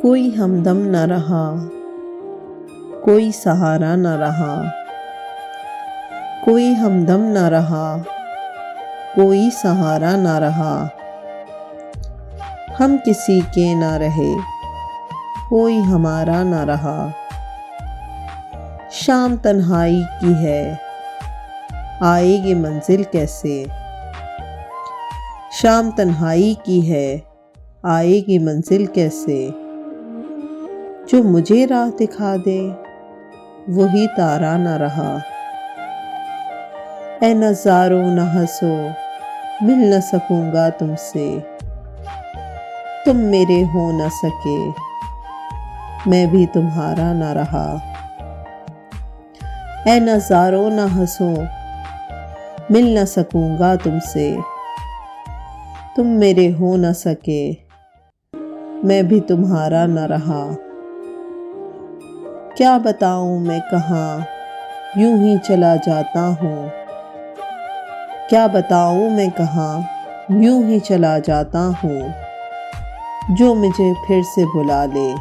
कोई हमदम न रहा, कोई सहारा न रहा। कोई हमदम न रहा, कोई सहारा न रहा। हम किसी के न रहे, कोई हमारा न रहा। शाम तन्हाई की है, आएगी मंजिल कैसे। शाम तन्हाई की है, आएगी मंजिल कैसे। जो मुझे राह दिखा दे, वही तारा न रहा। ऐ नज़ारों न हंसो, मिल न सकूंगा तुमसे। तुम मेरे हो न सके, मैं भी तुम्हारा न रहा। ऐ नज़ारों न हंसो, मिल न सकूंगा तुमसे। तुम मेरे हो न सके, मैं भी तुम्हारा न रहा। क्या बताऊं मैं कहाँ, यूं ही चला जाता हूँ। क्या बताऊं मैं कहाँ, यूं ही चला जाता हूँ। जो मुझे फिर से बुला ले,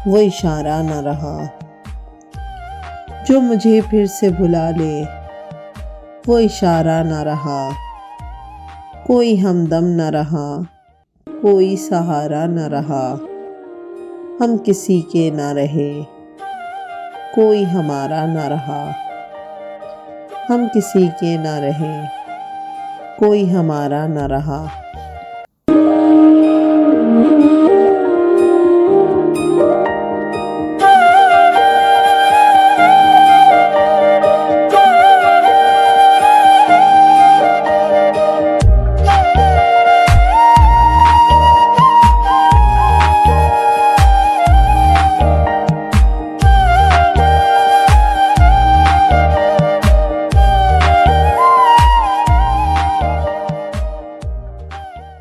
वो इशारा न रहा। जो मुझे फिर से बुला ले, वो इशारा न रहा। कोई हमदम न रहा, कोई सहारा न रहा। हम किसी के न रहे, कोई हमारा न रहा। हम किसी के न रहे, कोई हमारा न रहा।